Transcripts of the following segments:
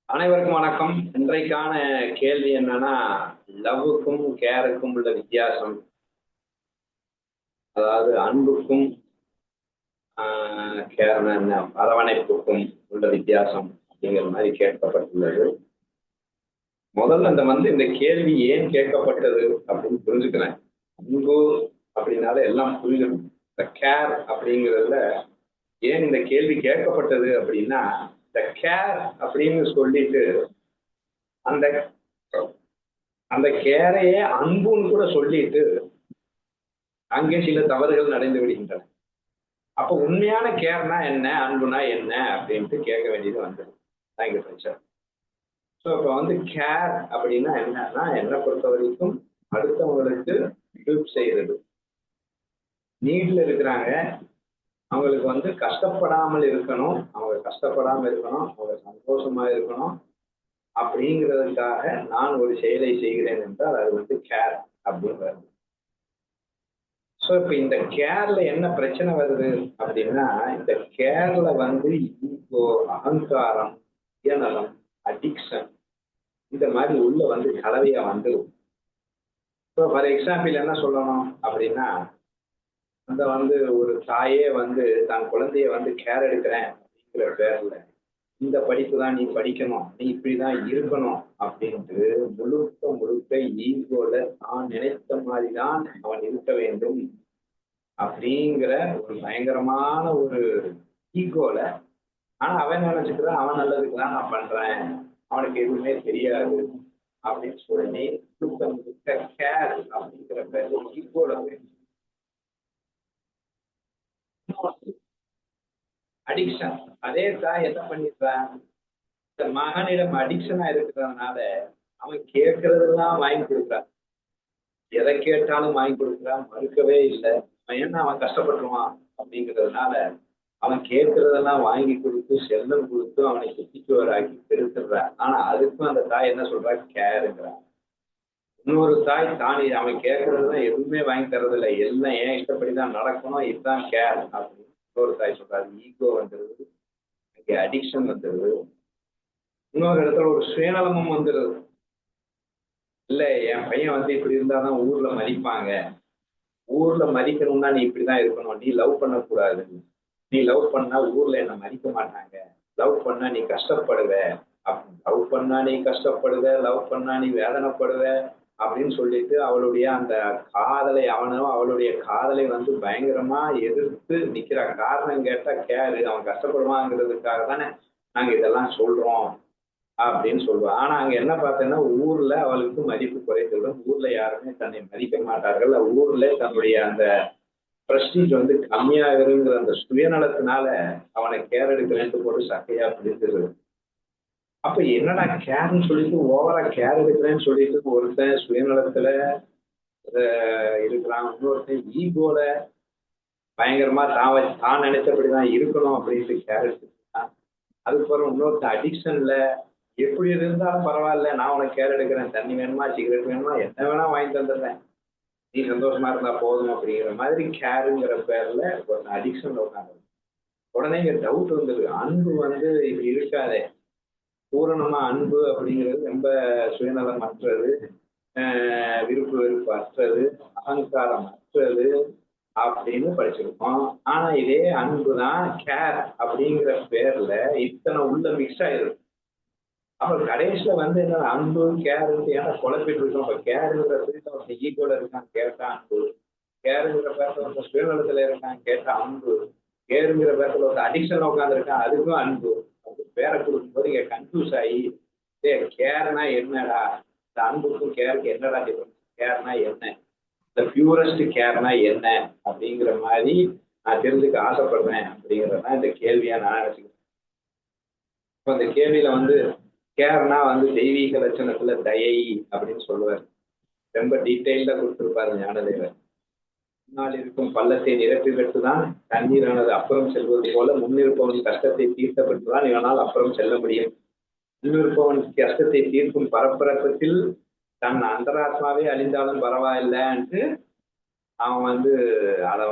அனைவருக்கும் வணக்கம். இன்றைக்கான கேள்வி என்னன்னா, லவ்வுக்கும் கேருக்கும் உள்ள வித்தியாசம், அதாவது அன்புக்கும் கேர்னா என்ன, அரவணைப்புக்கும் உள்ள வித்தியாசம் அப்படிங்கிற மாதிரி கேட்கப்பட்டுள்ளது. முதல்ல இந்த கேள்வி ஏன் கேட்கப்பட்டது அப்படின்னு புரிஞ்சுக்கிறேன். அன்பு அப்படின்னால எல்லாம் புரிஞ்சிடும். இந்த கேர் அப்படிங்கிறதுல ஏன் இந்த கேள்வி கேட்கப்பட்டது அப்படின்னா, இந்த கேர் அப்படின்னு சொல்லிட்டு அந்த அந்த கேரையே அன்புன்னு கூட சொல்லிட்டு அங்கே சில தவறுகள் நடந்து விடுகின்றன. அப்ப உண்மையான கேர்னா என்ன, அன்புனா என்ன அப்படின்ட்டு கேட்க வேண்டியது வந்தது. இங்க பிரச்சனை. ஸோ இப்ப கேர் அப்படின்னா என்னன்னா, என்னை பொறுத்த வரைக்கும் அடுத்தவங்களுக்கு ஹெல்ப் செய்யறது. நீட்ல இருக்கிறாங்க, அவங்களுக்கு கஷ்டப்படாமல் இருக்கணும், அவங்க கஷ்டப்படாமல் இருக்கணும், அவங்க சந்தோஷமா இருக்கணும் அப்படிங்கிறதுக்காக நான் ஒரு செயலை செய்கிறேன் என்றால் அது கேர் அப்படின்னு வருது. ஸோ இப்போ இந்த கேர்ல என்ன பிரச்சனை வருது அப்படின்னா, இந்த கேர்ல ஈகோ, அகங்காரம், சுயநலம், அடிக்ஷன் இந்த மாதிரி உள்ள கலவையா வந்துடும். ஸோ ஃபார் எக்ஸாம்பிள் என்ன சொல்லணும் அப்படின்னா, அந்த ஒரு தாயே தான் குழந்தைய கேர் எடுக்கிறேன் அப்படிங்கிற பேர்ல இந்த படிப்பு தான் நீ படிக்கணும், நீ இப்படிதான் இருக்கணும் அப்படின்ட்டு முழுக்க முழுக்க ஈகோல தான் நினைத்த மாதிரிதான் அவன் இருக்க வேண்டும் அப்படிங்கிற ஒரு பயங்கரமான ஒரு ஈகோல. ஆனா அவன் நினைச்சுக்கிறான், அவன் நல்லதுக்கு தான் நான் பண்றேன், அவனுக்கு எதுவுமே தெரியாது அப்படின்னு சொல்லி முழுக்க முழுக்க கேர் அப்படிங்கிற பேர்ல ஈகோல அடிக்ஷன். அதே தாய் என்ன பண்ணிடுறான், இந்த மகனிடம் அடிக்ஷனா இருக்கிறதுனால அவன் கேட்கறதெல்லாம் வாங்கி கொடுக்குறான். எதை கேட்டாலும் வாங்கி கொடுக்குறான், மறுக்கவே இல்லை. அவன் என்ன, அவன் கஷ்டப்பட்டுருவான் அப்படிங்கிறதுனால அவன் கேட்கறதெல்லாம் வாங்கி கொடுத்து செல்லம் கொடுத்து அவனை குட்டிச்சுவராக்கி பெருத்துடுறான். ஆனா அதுக்கும் அந்த தாய் என்ன சொல்றா, கேருங்கிறான். இன்னொரு தாய் தான் அவன் கேட்கறதுதான் எதுவுமே வாங்கி தர்றதில்லை, எல்லாம் ஏன் இஷ்டப்படிதான் நடக்கணும், இதுதான் கேர் அப்படின்னு இன்னொரு தாய் சொல்றாரு. ஈகோ வந்துடுது, அங்கே அடிக்ஷன் வந்துடுது. இன்னொரு இடத்துல ஒரு சுயநலமும் வந்துடுது. இல்ல, என் பையன் இப்படி இருந்தாதான் ஊர்ல மதிப்பாங்க, ஊர்ல மதிக்கணும்னா நீ இப்படிதான் இருக்கணும், நீ லவ் பண்ணக்கூடாது, நீ லவ் பண்ணா ஊர்ல என்ன மதிக்க மாட்டாங்க, லவ் பண்ணா நீ கஷ்டப்படுவ, லவ் பண்ணா நீ கஷ்டப்படுவ, லவ் பண்ணா நீ வேதனைப்படுவ அப்படின்னு சொல்லிட்டு அவளுடைய அந்த காதலை, அவளுடைய காதலை பயங்கரமா எதிர்த்து நிக்கிற. காரணம் கேட்டா கேரு, அவன் கஷ்டப்படுவாங்கிறதுக்காக தானே நாங்க இதெல்லாம் சொல்றோம் அப்படின்னு சொல்லுவான். ஆனா அங்க என்ன பார்த்தேன்னா, ஊர்ல அவளுக்கு மதிப்பு குறைந்துவிடும், ஊர்ல யாருமே தன்னை மதிக்க மாட்டார்கள், ஊர்ல தன்னுடைய அந்த பிரஸ்டீஜ் கம்மியாகிருங்கிற அந்த சுயநலத்தினால அவனை கேர் எடுக்கிறேன்ட்டு போட்டு சக்கையா பிடிச்சிருது. அப்ப என்னடா கேர்ன்னு சொல்லிட்டு ஓவரா கேர் எடுக்கிறேன்னு சொல்லிட்டு ஒருத்தன் சுயநலத்துல இருக்கிறான், இன்னொருத்தன் ஈகோல பயங்கரமா தான் நினைச்சபடிதான் இருக்கணும் அப்படின்ட்டு கேர் எடுத்துருக்கான். அதுக்கப்புறம் இன்னொருத்தன் அடிக்ஷன்ல எப்படி இருந்தாலும் பரவாயில்ல, நான் உனக்கு கேர் எடுக்கிறேன், தண்ணி வேணுமா, சிகரெட் வேணுமா, என்ன வேணா வாங்கி தந்துடுறேன், நீ சந்தோஷமா இருந்தா போதும் அப்படிங்கிற மாதிரி கேருங்கிற பேர்ல ஒரு அடிக்ஷன்ல உட்காந்து உடனே இங்க டவுட் வந்துடுது. அன்பு இப்படி இருக்காதே, பூரணமா அன்பு அப்படிங்கிறது ரொம்ப சுயநலம் அற்றது, விருப்பு வெறுப்பு அற்றது, அகங்காரம் அற்றது அப்படின்னு படிச்சிருக்கோம். ஆனா இதே அன்பு தான் கேர் அப்படிங்கிற பேர்ல இத்தனை உள்ள மிக்ஸ் ஆயிருக்கு. அப்புறம் கடைசியில என்ன, அன்பு கேரு ஏன்னா குழப்பிட்டு இருக்கோம். இப்ப கேருங்கிற பேர்ல ஈகோல இருக்கான் கேட்டா அன்பு, கேருங்கிற பேர்ல சுயநலத்துல இருக்கான் கேட்டா அன்பு, கேருங்கிற பேர்ல அடிக்ஷன்ல உட்காந்துருக்கான் அதுக்கும் அன்பு. பேரை கொடுக்கும்போது இங்க கன்ஃபியூஸ் ஆகி, கேர்னா என்னடா, இந்த அன்புக்கும் கேருக்கு என்னடா டிஃபரன்ஸ், கேர்னா என்ன, இந்த பியூரஸ்ட் கேர்னா என்ன அப்படிங்கிற மாதிரி நான் தெரிஞ்சுக்க ஆசைப்படுறேன் அப்படிங்கிறதான் இந்த கேள்வியா நான் நினைச்சுக்கிறேன். இப்போ இந்த கேள்வியில கேர்னா தெய்வீக லட்சணத்துல தயை அப்படின்னு சொல்லுவார். ரொம்ப டீட்டெயில்டா கொடுத்துருப்பாரு ஞானதேவர். முன்னால் இருக்கும் பள்ளத்தை நிரப்பி பெற்றுதான் தண்ணீரானது அப்புறம் செல்வது போல முன்னிருப்பவன் கஷ்டத்தை தீர்த்த பெற்றுதான் இவனால் அப்புறம் செல்ல முடியும். முன்னிருப்பவன் கஷ்டத்தை தீர்க்கும் பரப்பரப்பத்தில் தன் அந்தராத்மாவே அழிந்தாலும் பரவாயில்லைன்ட்டு அவன் அதை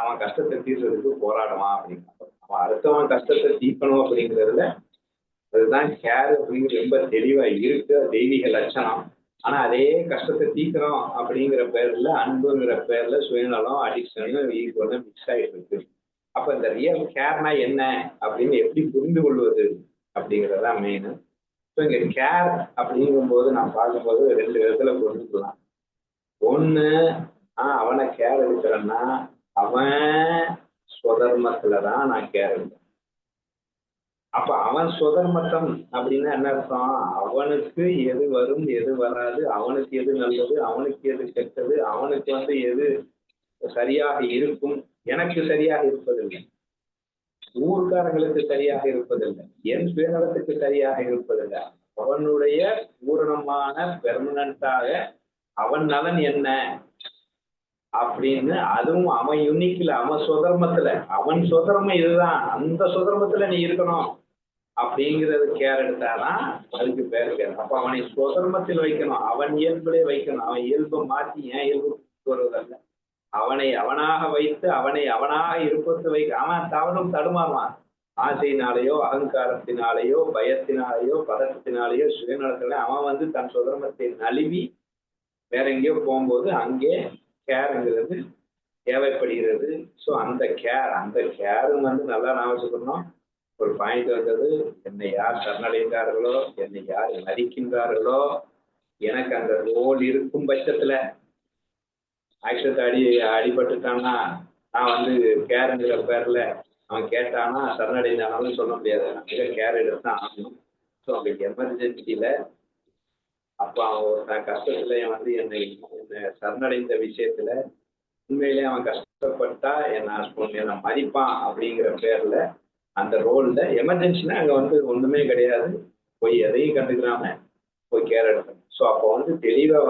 அவன் கஷ்டத்தை தீர்றதுக்கு போராடுவான் அப்படிங்கிற. அவன் அடுத்தவன் கஷ்டத்தை தீர்க்கணும் அப்படிங்கிறதுல அதுதான் கேர் அப்படிங்கிறது ரொம்ப தெளிவா இருக்கு, தெய்வீக லட்சணம். ஆனா அதே கஷ்டத்தை தீக்கிறோம் அப்படிங்கிற பேர்ல, அன்புங்கிற பேர்ல சுயநலம், அடிக்ஷன், ஈகோன்னு மிக்ஸ் ஆகிட்டு இருக்கு. அப்ப இந்த ரியல் கேர்னா என்ன அப்படின்னு எப்படி புரிந்து கொள்வது அப்படிங்கிறதான் மெயின். ஸோ இங்க கேர் அப்படிங்கும்போது நான் பார்க்கும்போது ரெண்டு விதத்துல புரிஞ்சுக்கலாம். ஒண்ணு, அவனை கேர் எடுக்கிறேன்னா அவன் சுதர்மத்துலதான் நான் கேர் எடுக்கிறேன். அப்ப அவன் சுதர்மத்தம் அப்படின்னா என்ன அர்த்தம்? அவனுக்கு எது வரும் எது வராது, அவனுக்கு எது நல்லது அவனுக்கு எது கெட்டது, அவனுக்கு எது சரியாக இருக்கும், எனக்கு சரியாக இருப்பதில்லை, ஊர்காரங்களுக்கு சரியாக இருப்பதில்லை, என் சுயநலத்துக்கு சரியாக இருப்பதில்லை. அவனுடைய பூரணமான பெர்மனண்டாக அவன் நலன் என்ன அப்படின்னு, அதுவும் அவன் யூனிக்ல, அவன் சுதர்மத்துல, அவன் சுதர்மம் இதுதான், அந்த சுதர்மத்துல நீ இருக்கணும் அப்படிங்கிறது கேர் எடுத்தாதான் அதுக்கு பேர் கேர். அப்ப அவனை சுதர்மத்தில் வைக்கணும், அவன் இயல்பிலே வைக்கணும். அவன் இயல்பை மாற்றி ஏன் இயல்பு வருவதல்ல, அவனை அவனாக வைத்து அவனை அவனாக இருப்பது வைக்க. அவன் தவறும் தடுமாறுவான், ஆசையினாலேயோ அகங்காரத்தினாலேயோ பயத்தினாலேயோ பதட்டத்தினாலேயோ சுயநலத்தினாலே அவன் தன் சுதர்மத்தை நழுவி வேற எங்கேயோ போகும்போது அங்கே கேருங்கிறது தேவைப்படுகிறது. ஸோ அந்த கேரும் நல்லா நான் வச்சுக்கணும். ஒரு பாயிண்ட் வந்தது, என்னை யார் சரணடைந்தார்களோ, என்னை யார் மதிக்கின்றார்களோ, எனக்கு அந்த ரோல் இருக்கும் பட்சத்துல ஆக்சிடென்ட் அடிபட்டுட்டான்னா நான் கேருங்கிற பேர்ல அவன் கேட்டானா சரணடைந்தானாலும் சொல்ல முடியாது, அங்கே கேர் எடுத்துதான் ஆகணும். ஸோ அவங்களுக்கு எமர்ஜென்சியில அப்ப அவன் கஷ்டத்துல என்னை சரணடைந்த விஷயத்துல உண்மையிலே அவன் கஷ்டப்பட்டா என்னை மதிப்பான் அப்படிங்கிற பேர்ல அந்த ரோல்ல எமர்ஜென்சினா அங்க ஒண்ணுமே கிடையாது, போய் எதையும் கண்டுக்கிறாம போய் கேர் எடுக்கணும். ஸோ அப்போ தெளிவா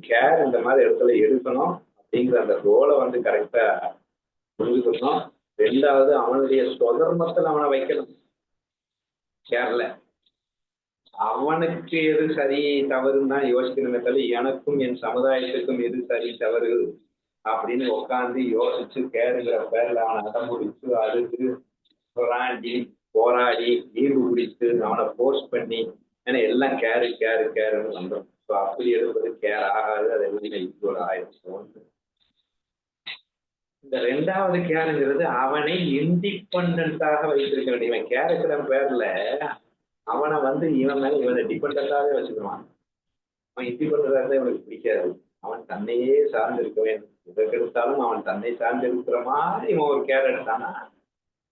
கேர் இந்த மாதிரி இடத்துல எடுக்கணும் அப்படிங்கிற அந்த ரோலை கரெக்டா புரிஞ்சுக்கணும். ரெண்டாவது, அவனுடைய சுதர்மத்தில் அவனை வைக்கணும் கேர்ல. அவனுக்கு எது சரி தவறுன்னு தான் யோசிக்கணுமே தவிர எனக்கும் என் சமுதாயத்துக்கும் எது சரி தவறு அப்படின்னு உட்காந்து யோசிச்சு கேருங்கிற பேர்ல அவனை அடமுடிச்சு அழுது போராடி போராடி ஈடு பிடித்து அவனை போஸ்ட் பண்ணி, ஏன்னா எல்லாம் கேருன்னு வந்தோம். ஸோ அப்படி எடுப்பது கேர் ஆகாது, அது எல்லாமே ஈக்குவல் ஆயிடுச்சு. இந்த ரெண்டாவது கேருங்கிறது அவனை இண்டிபெண்டாக வைத்திருக்க வேண்டிய கேருக்கிற பேர்ல அவனை இவன் மேல இவனை டிபெண்டாவே வச்சுக்குவான். அவன் இண்டிபெண்டா இருந்தா இவனுக்கு பிடிக்காது, அவன் தன்னையே சார்ந்து இருக்க வேண்டும். எதற்கெடுத்தாலும் அவன் தன்னை சார்ந்து இருக்கிற மாதிரி இவன் ஒரு கேர் எடுத்தானா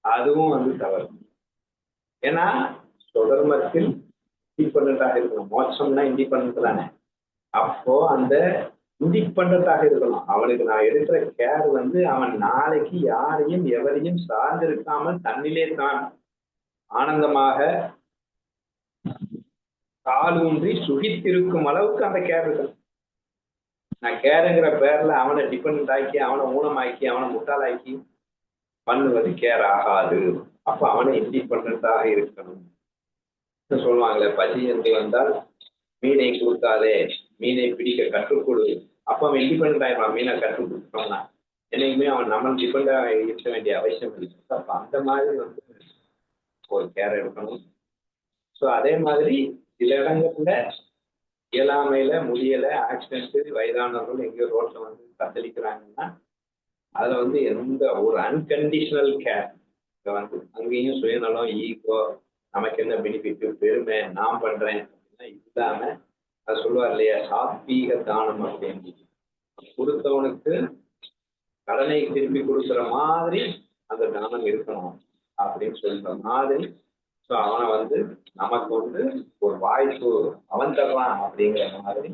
அதுவும் தவறு. ஏன்னா சுதர்மத்தில் இண்டிபெண்டாக இருக்கணும். மோட்சம்னா இண்டிபெண்ட் தானே. அப்போ அந்த இண்டிபெண்டாக இருக்கணும். அவனுக்கு நான் எடுக்கிற கேர் அவன் நாளைக்கு யாரையும் எவரையும் சார்ந்து இருக்காமல் தன்னிலே தான் ஆனந்தமாக கால் ஊன்றி சுகித்திருக்கும் அளவுக்கு அந்த கேர் இருக்கணும். நான் கேருங்கிற பேர்ல அவனை டிபெண்ட் ஆக்கி அவனை ஊனமாக்கி அவனை முட்டாளாக்கி பண்ணுவது கேர் ஆகாது. அப்ப அவனை இண்டிபெண்டாக இருக்கணும். சொல்லுவாங்களே, பசி என்று வந்தால் மீனை கொடுக்காதே, மீனை பிடிக்க கற்றுக்கொடு. அப்ப அவன் இண்டிபெண்ட் ஆயிடுவான். மீனை கற்றுக் கொடுத்தோம்னா என்னைக்குமே அவன் நம்ம டிபெண்டா இருக்க வேண்டிய அவசியம் இருக்கு. அப்ப அந்த மாதிரி ஒரு கேர் எடுக்கணும். ஸோ அதே மாதிரி சில இடங்கள்ல இயலாமையில முடியல, ஆக்சிடென்ட், வயதானவர்கள் எங்கேயோ ரோட்ல தத்தளிக்கிறாங்கன்னா அதுல எந்த ஒரு அன்கண்டிஷனல் கேர் அங்கேயும் சுயநலம், ஈகோ, நமக்கு என்ன பெனிஃபிட், பெருமை, நான் பண்றேன் அப்படின்னா இல்லாம, அது சொல்லுவார் இல்லையா, சாத்வீக தானம் அப்படின்னு, கொடுத்தவனுக்கு கடனை திருப்பி கொடுக்குற மாதிரி அந்த தானம் இருக்கணும் அப்படின்னு சொல்ற மாதிரி. ஸோ அவனை நமக்கு ஒரு வாய்ப்பு அவன் தரலாம் அப்படிங்கிற மாதிரி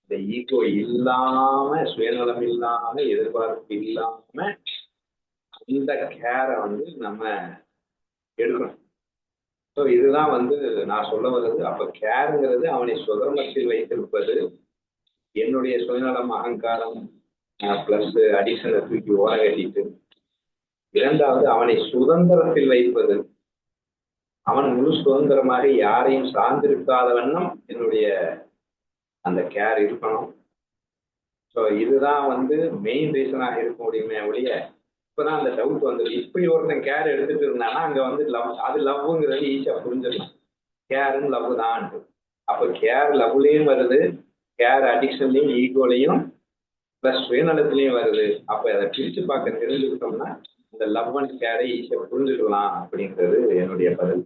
இந்த ஈகோ இல்லாம, சுயநலம் இல்லாம, எதிர்பார்ப்பு இல்லாம இந்த கேரை நம்ம எடுக்கணும். ஸோ இதுதான் நான் சொல்ல வர்றது. அப்ப கேருங்கிறது அவனை சுதர்மத்தில் வைத்திருப்பது, என்னுடைய சுயநலம் அகங்காரம் பிளஸ் அடிஷனை தூக்கி ஓர கட்டிட்டு. இரண்டாவது, அவனை சுதந்திரத்தில் வைப்பது, அவன் முழு சுதந்திரமாக யாரையும் சார்ந்திருக்காத வண்ணம் என்னுடைய அந்த கேர் இருக்கணும். ஸோ இதுதான் மெயின் ரீசனாக இருக்க முடியுமே ஒழிய, இப்பதான் அந்த டவுட் இப்படி ஒருத்தன் கேர் எடுத்துட்டு இருந்தானா அங்க லவ், அது லவ்ங்கிறது ஈஸியா புரிஞ்சிடலாம். கேரும் லவ் தான். அப்போ கேர் லவ்லையும் வருது, கேர் அடிக்ஷன்லையும் ஈகோலையும் ப்ளஸ் சுயநலத்திலையும் வருது. அப்போ அதை பிரித்து பார்க்க தெரிஞ்சுக்கிட்டோம்னா இந்த லவ் அண்ட் கேரை ஈஸியாக புரிஞ்சுக்கலாம் அப்படிங்கிறது என்னுடைய பதில்.